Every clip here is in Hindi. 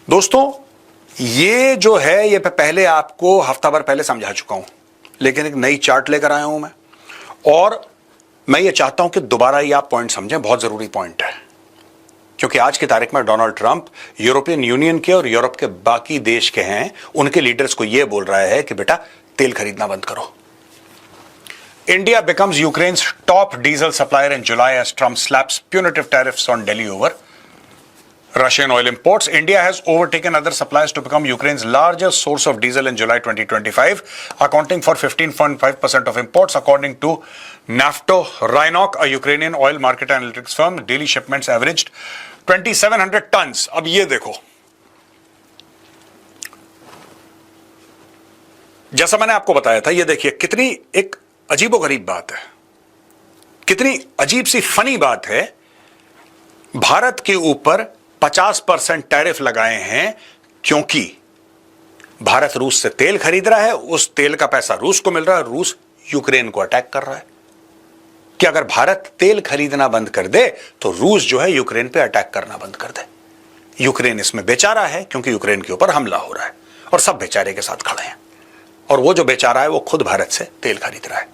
दोस्तों, ये जो है ये पहले आपको हफ्ता भर पहले समझा चुका हूं, लेकिन एक नई चार्ट लेकर आया हूं मैं, और मैं ये चाहता हूं कि दोबारा ये आप पॉइंट समझें। बहुत जरूरी पॉइंट है, क्योंकि आज की तारीख में डोनाल्ड ट्रंप यूरोपियन यूनियन के और यूरोप के बाकी देश के हैं, उनके लीडर्स को यह बोल रहा है कि बेटा तेल खरीदना बंद करो। India becomes Ukraine's top diesel supplier in July as Trump slaps punitive tariffs on Delhi over Russian oil imports. India has overtaken other suppliers to become Ukraine's largest source of diesel in July 2025, accounting for 15.5% of imports, according to Nafto-Rheinok, a Ukrainian oil market analytics firm. Daily shipments averaged 2,700 tons. अब ये देखो, जैसा मैंने आपको बताया था, ये देखिए कितनी एक अजीबोगरीब बात है, कितनी अजीब सी फनी बात है। भारत के ऊपर 50% टैरिफ लगाए हैं क्योंकि भारत रूस से तेल खरीद रहा है, उस तेल का पैसा रूस को मिल रहा है, रूस यूक्रेन को अटैक कर रहा है। कि अगर भारत तेल खरीदना बंद कर दे तो रूस जो है यूक्रेन पे अटैक करना बंद कर दे। यूक्रेन इसमें बेचारा है क्योंकि यूक्रेन के ऊपर हमला हो रहा है और सब बेचारे के साथ खड़े हैं, और वो जो बेचारा है वो खुद भारत से तेल खरीद रहा है।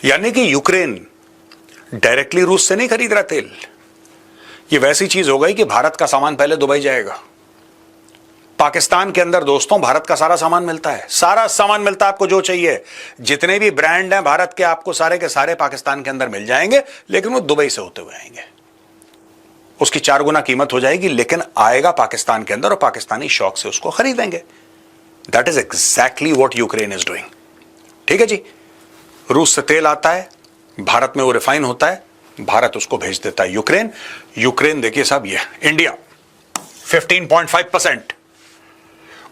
यानी कि यूक्रेन डायरेक्टली रूस से नहीं खरीद रहा तेल। ये वैसी चीज हो गई कि भारत का सामान पहले दुबई जाएगा। पाकिस्तान के अंदर दोस्तों भारत का सारा सामान मिलता है, सारा सामान मिलता है, आपको जो चाहिए, जितने भी ब्रांड हैं भारत के, आपको सारे के सारे पाकिस्तान के अंदर मिल जाएंगे, लेकिन वो दुबई से होते हुए आएंगे। उसकी 4 गुना कीमत हो जाएगी, लेकिन आएगा पाकिस्तान के अंदर और पाकिस्तानी शौक से उसको खरीदेंगे। That is exactly what Ukraine is doing. ठीक है जी, रूस से तेल आता है, भारत में वो रिफाइन होता है, भारत उसको भेज देता है यूक्रेन। यूक्रेन देखिए साहब, ये इंडिया 15.5%,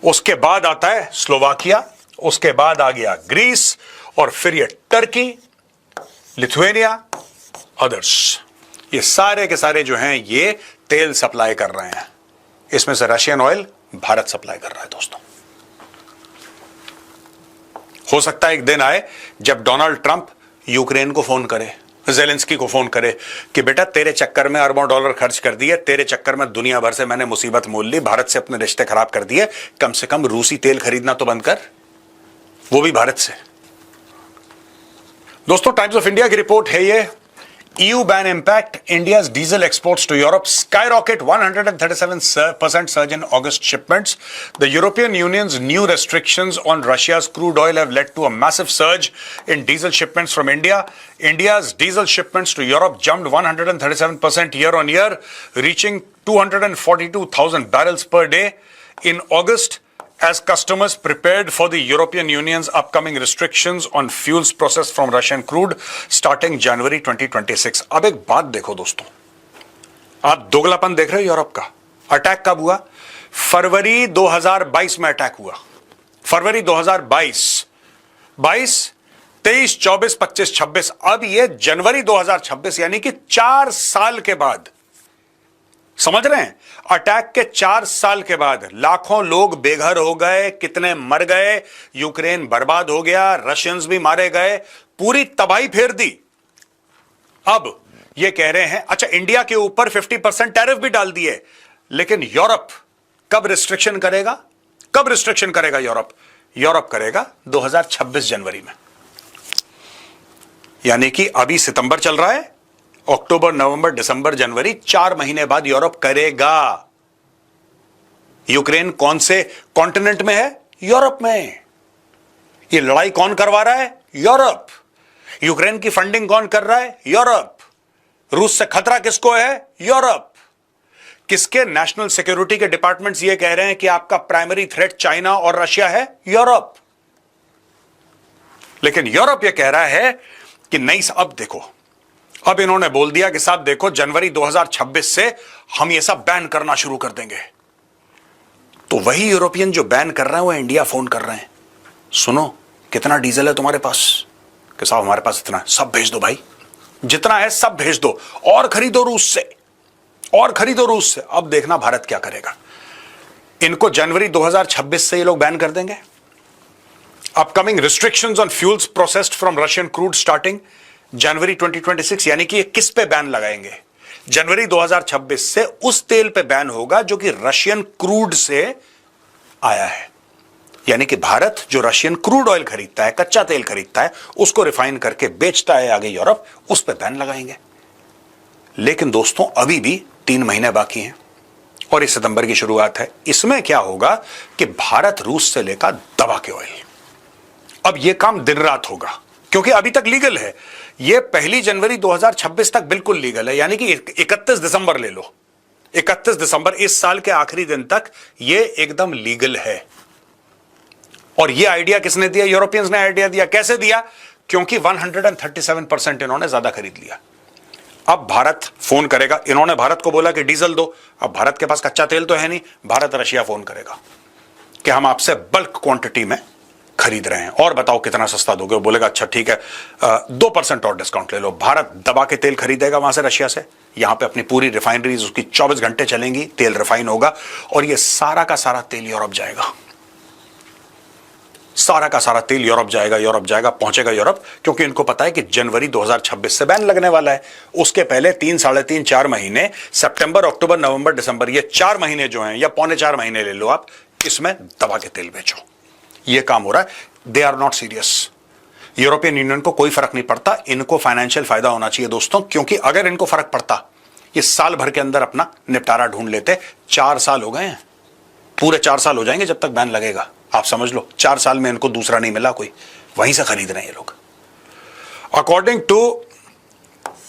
उसके बाद आता है स्लोवाकिया, उसके बाद आ गया ग्रीस, और फिर ये टर्की, लिथुएनिया, अदर्स। ये सारे के सारे जो हैं ये तेल सप्लाई कर रहे हैं। इसमें से रशियन ऑयल भारत सप्लाई कर रहा है दोस्तों। हो सकता है एक दिन आए जब डोनाल्ड ट्रंप यूक्रेन को फोन करे, ज़ेलेंस्की को फोन करे कि बेटा तेरे चक्कर में अरबों डॉलर खर्च कर दिए, तेरे चक्कर में दुनिया भर से मैंने मुसीबत मोल ली, भारत से अपने रिश्ते खराब कर दिए, कम से कम रूसी तेल खरीदना तो बंद कर, वो भी भारत से। दोस्तों, टाइम्स ऑफ इंडिया की रिपोर्ट है ये, EU ban impact India's diesel exports to Europe skyrocket 137% surge in August shipments. The European Union's new restrictions on Russia's crude oil have led to a massive surge in diesel shipments from India. India's diesel shipments to Europe jumped 137% year on year, reaching 242,000 barrels per day in August, as customers prepared for the European Union's upcoming restrictions on fuels processed from Russian crude starting January 2026. अब एक बात देखो दोस्तों, आप दोगलापन देख रहे हो यूरोप का। अटैक कब हुआ? फरवरी 2022 में अटैक हुआ। फरवरी 2022, 22, 23, 24, 25, 26, अब ये जनवरी 2026, यानी कि 4 साल के बाद, समझ रहे हैं, अटैक के 4 साल के बाद लाखों लोग बेघर हो गए, कितने मर गए, यूक्रेन बर्बाद हो गया, रशियंस भी मारे गए, पूरी तबाही फेर दी। अब ये कह रहे हैं अच्छा इंडिया के ऊपर 50% टैरिफ भी डाल दिए, लेकिन यूरोप कब रिस्ट्रिक्शन करेगा? कब रिस्ट्रिक्शन करेगा यूरोप? यूरोप करेगा 2026 जनवरी में। यानी कि अभी सितंबर चल रहा है, अक्टूबर, नवंबर, दिसंबर, जनवरी, 4 महीने बाद यूरोप करेगा। यूक्रेन कौन से कॉन्टिनेंट में है? यूरोप में। ये लड़ाई कौन करवा रहा है? यूरोप। यूक्रेन की फंडिंग कौन कर रहा है? यूरोप। रूस से खतरा किसको है? यूरोप। किसके नेशनल सिक्योरिटी के डिपार्टमेंट्स ये कह रहे हैं कि आपका प्राइमरी थ्रेट चाइना और रशिया है? यूरोप। लेकिन यूरोप ये कह रहा है कि नहीं, अब देखो, अब इन्होंने बोल दिया कि साहब देखो जनवरी 2026 से हम ये सब बैन करना शुरू कर देंगे। तो वही यूरोपियन जो बैन कर रहे हैं वो इंडिया फोन कर रहे हैं, सुनो कितना डीजल है तुम्हारे पास? कि साहब हमारे पास इतना है, सब भेज दो भाई, जितना है सब भेज दो, और खरीदो रूस से, और खरीदो रूस से। अब देखना भारत क्या करेगा। इनको जनवरी 2026 से ये लोग बैन कर देंगे। Upcoming restrictions on fuels processed from Russian crude starting January 2026, यानी कि किस पे बैन लगाएंगे? जनवरी 2026 से उस तेल पे बैन होगा जो कि रशियन क्रूड से आया है। यानी कि भारत जो रशियन क्रूड ऑयल खरीदता है, कच्चा तेल खरीदता है, उसको रिफाइन करके बेचता है आगे यूरोप, उस पे बैन लगाएंगे। लेकिन दोस्तों अभी भी 3 महीने बाकी हैं और इस सितंबर की शुरुआत है। इसमें क्या होगा कि भारत रूस से लेकर दबा के ऑयल, अब यह काम दिन रात होगा क्योंकि अभी तक लीगल है। यह 1 जनवरी 2026 तक बिल्कुल लीगल है, यानी कि 31 दिसंबर ले लो, 31 दिसंबर इस साल के आखिरी दिन तक यह एकदम लीगल है। और यह आइडिया किसने दिया? यूरोपियंस ने आइडिया दिया। कैसे दिया? क्योंकि 137% इन्होंने ज्यादा खरीद लिया। अब भारत फोन करेगा, इन्होंने भारत को बोला कि डीजल दो, अब भारत के पास कच्चा तेल तो है नहीं, भारत रशिया फोन करेगा कि हम आपसे बल्क क्वांटिटी में खरीद रहे हैं और बताओ कितना सस्ता दोगे। वो बोलेगा अच्छा ठीक है 2% और डिस्काउंट ले लो। भारत दबा के तेल खरीदेगा वहां से, रशिया से, यहां पे अपनी पूरी रिफाइनरीज उसकी 24 घंटे चलेंगी, तेल रिफाइन होगा और ये सारा का सारा तेल यूरोप जाएगा। सारा का सारा तेल यूरोप जाएगा, पहुंचेगा यूरोप, क्योंकि इनको पता है कि जनवरी 2026 से बैन लगने वाला है। उसके पहले 3, साढ़े 3, 4 महीने, सितंबर, अक्टूबर, नवंबर, दिसंबर, ये 4 महीने जो हैं, या पौने 4 महीने ले लो आप, इसमें दबा के तेल बेचो। ये काम हो रहा है। They are not serious. European Union को कोई फर्क नहीं पड़ता, इनको फाइनेंशियल फायदा होना चाहिए दोस्तों, क्योंकि अगर इनको फर्क पड़ता ये साल भर के अंदर अपना निपटारा ढूंढ लेते। 4 साल हो गए हैं, पूरे 4 साल हो जाएंगे जब तक बैन लगेगा। आप समझ लो 4 साल में इनको दूसरा नहीं मिला कोई, वहीं से खरीद रहे हैं ये लोग। According to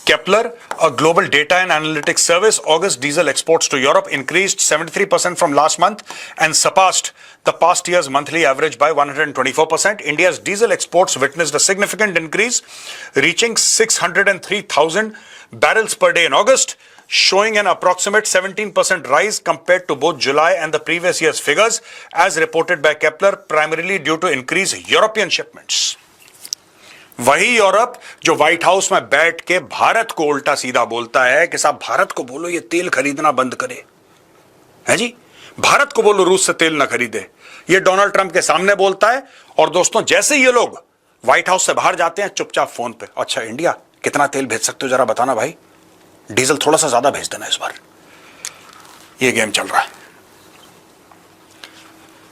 Kepler, a global data and analytics service, August diesel exports to Europe increased 73% from last month and surpassed the past year's monthly average by 124%. India's diesel exports witnessed a significant increase, reaching 603,000 barrels per day in August, showing an approximate 17% rise compared to both July and the previous year's figures, as reported by Kepler, primarily due to increased European shipments. वही यूरोप जो व्हाइट हाउस में बैठ के भारत को उल्टा सीधा बोलता है कि साहब भारत को बोलो ये तेल खरीदना बंद करे, है जी, भारत को बोलो रूस से तेल ना खरीदे, ये डोनाल्ड ट्रंप के सामने बोलता है। और दोस्तों जैसे ये लोग व्हाइट हाउस से बाहर जाते हैं, चुपचाप फोन पे, अच्छा इंडिया कितना तेल भेज सकते हो जरा बताना भाई, डीजल थोड़ा सा ज्यादा भेज देना इस बार। ये गेम चल रहा है।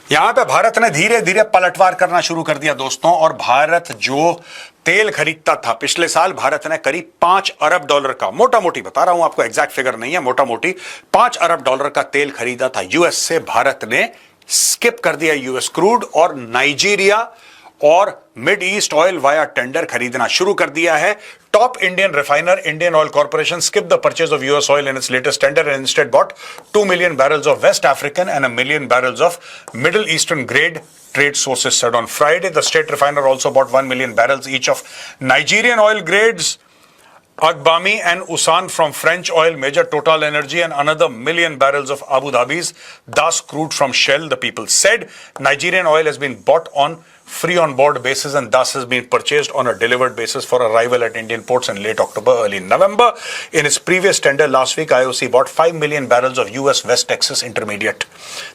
यहां पे भारत ने धीरे धीरे पलटवार करना शुरू कर दिया दोस्तों, और भारत जो तेल खरीदता था पिछले साल, भारत ने करीब $5 अरब का, मोटा मोटी बता रहा हूं आपको, एग्जैक्ट फिगर नहीं है, मोटा मोटी $5 अरब का तेल खरीदा था यूएस से। भारत ने स्किप कर दिया यूएस क्रूड और नाइजीरिया और mid east oil via tender खरीदना शुरू कर दिया है। Top Indian refiner Indian oil corporation skipped the purchase of US oil in its latest tender and instead bought 2 million barrels of West African and 1 million barrels of Middle Eastern grade, trade sources said on Friday. The state refiner also bought 1 million barrels each of Nigerian oil grades Agbami and Usan from French oil major Total Energy and another 1 million barrels of Abu Dhabi's Das crude from Shell, the people said. Nigerian oil has been bought on free on board basis and thus has been purchased on a delivered basis for arrival at Indian ports in late October, early November. In its previous tender last week, IOC bought 5 million barrels of US West Texas Intermediate.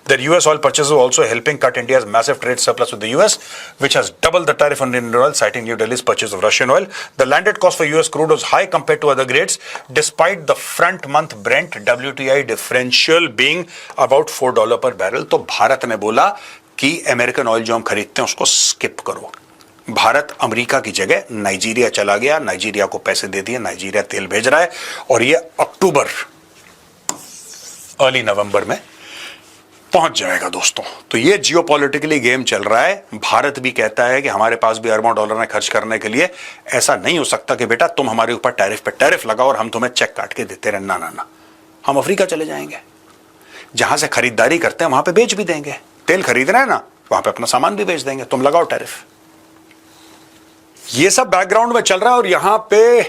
Their US oil purchases were also helping cut India's massive trade surplus with the US, which has doubled the tariff on Indian oil, citing New Delhi's purchase of Russian oil. The landed cost for US crude was high compared to other grades, despite the front month Brent WTI differential being about $4 per barrel. तो भारत ने बोला कि अमेरिकन ऑयल जो हम खरीदते हैं उसको स्किप करो। भारत अमेरिका की जगह नाइजीरिया चला गया, नाइजीरिया को पैसे दे दिए, नाइजीरिया तेल भेज रहा है और ये अक्टूबर अर्ली नवंबर में पहुंच जाएगा दोस्तों। तो ये जियोपॉलिटिकली गेम चल रहा है। भारत भी कहता है कि हमारे पास भी अरबों डॉलर ने खर्च करने के लिए, ऐसा नहीं हो सकता कि बेटा तुम हमारे ऊपर टैरिफ पे टैरिफ लगाओ और हम तुम्हें चेक काट के देते रहे। ना ना ना, हम अफ्रीका चले जाएंगे, जहां से खरीदारी करते हैं वहां पे बेच भी देंगे। तेल खरीद रहे हैं ना, वहां पे अपना सामान भी बेच देंगे, तुम लगाओ टैरिफ। ये सब बैकग्राउंड में चल रहा है और यहां पे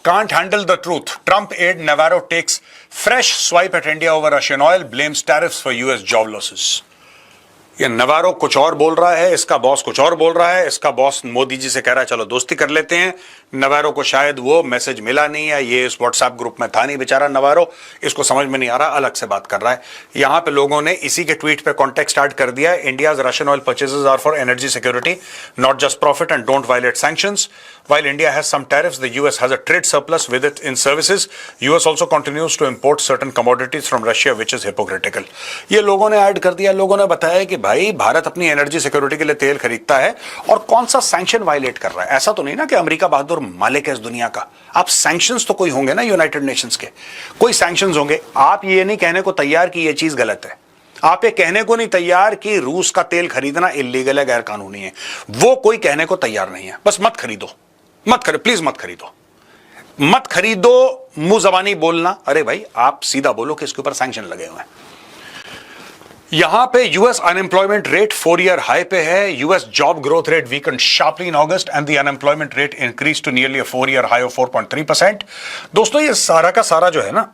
can't handle the truth. Trump aide Navarro takes fresh swipe at India over Russian oil, blames tariffs for US job losses. ये नवारो कुछ और बोल रहा है, इसका बॉस कुछ और बोल रहा है। इसका बॉस मोदी जी से कह रहा है चलो दोस्ती कर लेते हैं, नवारो को शायद वो मैसेज मिला नहीं है, ये इस व्हाट्सएप ग्रुप में था नहीं बेचारा नवारो, इसको समझ में नहीं आ रहा, अलग से बात कर रहा है। यहां पे लोगों ने इसी के ट्वीट पे कॉन्टेक्स्ट स्टार्ट कर दिया है, India's Russian oil purchases are for energy security not just profit and don't violate sanctions. While India has some tariffs, the US has a trade surplus with it in services. US also continues to import certain commodities from Russia, which is hypocritical. ये लोगों ने ऐड कर दिया, लोगों ने बताया कि भाई भारत अपनी एनर्जी सिक्योरिटी के लिए तेल खरीदता है और कौन सा सैंक्शन वायलेट कर रहा है। ऐसा तो नहीं ना कि अमेरिका बहादुर मालिक है इस दुनिया का। आप सैंक्शंस तो कोई होंगे ना, यूनाइटेड नेशंस के कोई सैंक्शंस होंगे। आप ये नहीं कहने को तैयार कि ये चीज गलत है, आप ये कहने को नहीं तैयार कि रूस का तेल खरीदना इलीगल है, गैर कानूनी है, वो कोई कहने को तैयार नहीं है। बस मत खरीदो, मत खरीदो, प्लीज मत खरीदो, मत खरीदो। मुंह जबानी बोलना, अरे भाई आप सीधा बोलो कि इसके ऊपर सैंक्शन लगे हुए हैं। यहां पे US unemployment rate 4 year high पे है। US job growth rate weaken sharply in August and the unemployment rate increase to nearly 4 year high of 4.3%। दोस्तों ये सारा का सारा जो है ना,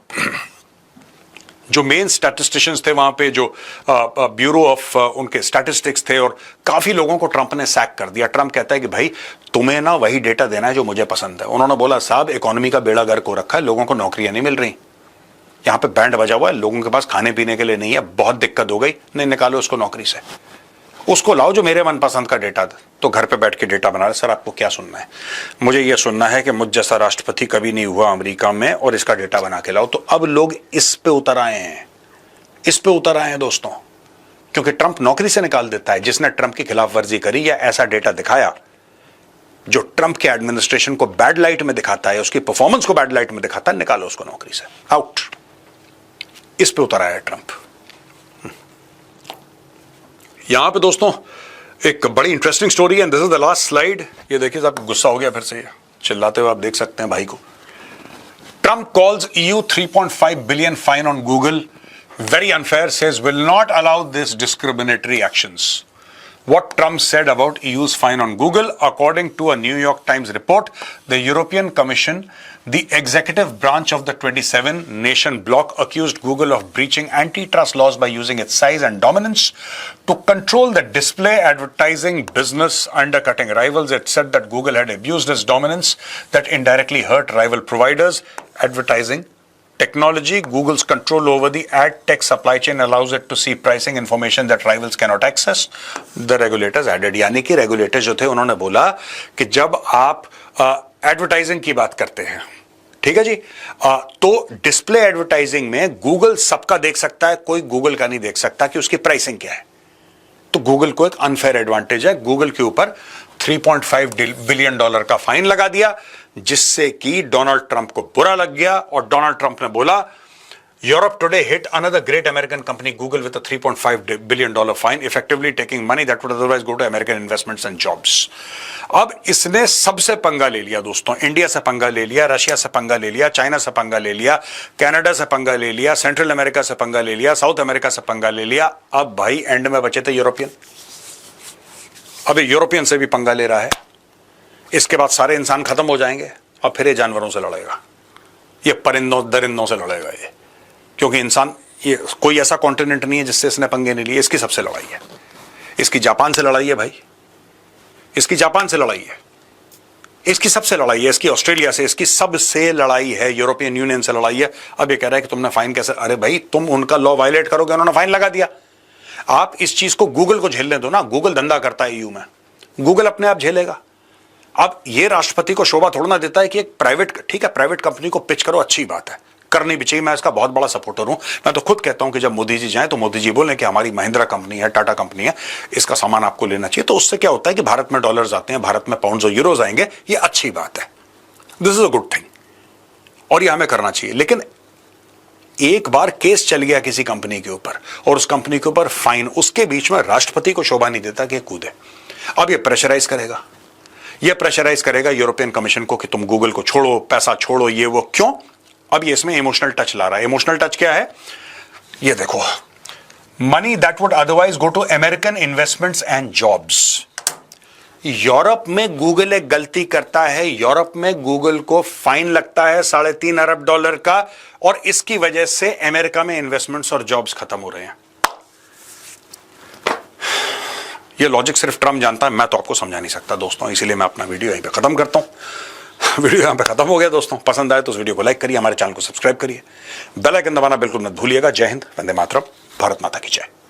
जो मेन स्टैटिस्टिशियंस थे वहां पे, जो ब्यूरो ऑफ उनके स्टैटिस्टिक्स थे, और काफी लोगों को ट्रंप ने सैक कर दिया। ट्रंप कहता है कि भाई तुम्हें ना वही डेटा देना है जो मुझे पसंद है। उन्होंने बोला साहब इकोनॉमी का बेड़ा गर्क हो रखा है, लोगों को नौकरियां नहीं मिल रही, यहां पे बैंड बजा हुआ है, लोगों के पास खाने पीने के लिए नहीं है, बहुत दिक्कत हो गई, नहीं निकालो उसको नौकरी से, उसको लाओ जो मेरे मनपसंद का डेटा दे। तो घर पे बैठ के डेटा बना रहे। सर आपको क्या सुनना है? मुझे यह सुनना है कि मुझ जैसा राष्ट्रपति कभी नहीं हुआ अमेरिका में और इसका डेटा बना के लाओ। तो अब लोग इस पे उतर आए हैं, इस पे उतर आए हैं दोस्तों, क्योंकि ट्रंप नौकरी से निकाल देता है जिसने ट्रंप की खिलाफ वर्जी करी या ऐसा डेटा दिखाया जो ट्रंप के एडमिनिस्ट्रेशन को बैड लाइट में दिखाता है, उसकी परफॉर्मेंस को बैड लाइट में दिखाता है, निकालो उसको नौकरी से, आउट। इस पे उतर आया है ट्रंप। यहां पे दोस्तों एक बड़ी इंटरेस्टिंग स्टोरी है, this is the last slide. ये देखिए साहब, गुस्सा हो गया फिर से, चिल्लाते हुए आप देख सकते हैं भाई को। Trump calls EU 3.5 billion fine on Google very unfair, says will not allow this discriminatory actions. What Trump said about EU's fine on Google, according to a New York Times report, the European Commission, the executive branch of the 27-nation bloc, accused Google of breaching antitrust laws by using its size and dominance to control the display advertising business, undercutting rivals. It said that Google had abused its dominance that indirectly hurt rival providers. Advertising technology, Google's control over the ad tech supply chain allows it to see pricing information that rivals cannot access. The regulators added, यानी कि रेगुलेटर्स जो थे उन्होंने बोला कि जब आप एडवर्टाइजिंग की बात करते हैं, ठीक है जी, तो डिस्प्ले एडवर्टाइजिंग में गूगल सबका देख सकता है, कोई गूगल का नहीं देख सकता कि उसकी प्राइसिंग क्या है। तो गूगल को एक अनफेयर एडवांटेज है। गूगल के ऊपर $3.5 बिलियन का फाइन लगा दिया, जिससे कि डोनाल्ड ट्रंप को बुरा लग गया और डोनाल्ड ट्रंप ने बोला Europe today hit another great American company Google with a $3.5 billion fine, effectively taking money that would otherwise go to American investments and jobs. अब इसने सबसे पंगा ले लिया दोस्तों, इंडिया से पंगा ले लिया, रशिया से पंगा ले लिया, चाइना से पंगा ले लिया, कनाडा से पंगा ले लिया, सेंट्रल अमेरिका से पंगा ले लिया, साउथ अमेरिका से पंगा ले लिया। अब भाई एंड में बचे थे यूरोपियन। अब यूरोपियन से भी पंगा ले रहा है। इसके बाद सारे इंसान खत्म हो जाएंगे और फिर ये जानवरों से लड़ेगा, ये परिंदों दरिंदों से लड़ेगा ये, क्योंकि इंसान, ये कोई ऐसा कॉन्टिनेंट नहीं है जिससे इसने पंगे नहीं लिए। इसकी सबसे लड़ाई है, इसकी जापान से लड़ाई है भाई, इसकी जापान से लड़ाई है, इसकी सबसे लड़ाई है, इसकी ऑस्ट्रेलिया से, इसकी सबसे लड़ाई है, यूरोपियन यूनियन से लड़ाई है। अब ये कह रहा है कि तुमने फाइन कैसे, अरे भाई तुम उनका लॉ वायलेट करोगे, उन्होंने फाइन लगा दिया। आप इस चीज को गूगल को झेलने दो ना, गूगल धंधा करता है EU में, गूगल अपने आप झेलेगा। अब ये राष्ट्रपति को शोभा थोड़ा ना देता है कि एक प्राइवेट, ठीक है प्राइवेट कंपनी को पिच करो, अच्छी बात है, करनी भी चाहिए, मैं इसका बहुत बड़ा सपोर्टर हूं। मैं तो खुद कहता हूं कि जब मोदी जी जाएं तो मोदी जी बोलें कि हमारी महिंद्रा कंपनी है, टाटा कंपनी है, इसका सामान आपको लेना चाहिए। तो उससे क्या होता है कि भारत में डॉलर्स आते हैं, भारत में पाउंड्स और यूरोज आएंगे, ये अच्छी बात है, this is a good thing, और ये हमें करना चाहिए। लेकिन एक बार केस चल गया किसी कंपनी के ऊपर और उस कंपनी के ऊपर फाइन, उसके बीच में राष्ट्रपति को शोभा नहीं देता कि कूदे। अब ये प्रेशराइज करेगा, ये प्रेशराइज करेगा यूरोपियन कमीशन को कि तुम गूगल को छोड़ो, पैसा छोड़ो, ये वो। क्यों? अब ये इसमें इमोशनल टच ला रहा है। इमोशनल टच क्या है? ये देखो, money that would otherwise go to American investments and jobs. Europe में गूगल एक गलती करता है, यूरोप में गूगल को फाइन लगता है $3.5 अरब का, और इसकी वजह से अमेरिका में इन्वेस्टमेंट्स और जॉब्स खत्म हो रहे हैं। ये लॉजिक सिर्फ ट्रम्प जानता है, मैं तो आपको समझा नहीं सकता दोस्तों, इसीलिए मैं अपना वीडियो यहीं पे खत्म करता हूं। वीडियो यहाँ पे खत्म हो गया दोस्तों। पसंद आए तो उस वीडियो को लाइक करिए, हमारे चैनल को सब्सक्राइब करिए, बेल आइकन दबाना बिल्कुल मत भूलिएगा। जय हिंद, वंदे मातरम, भारत माता की जय।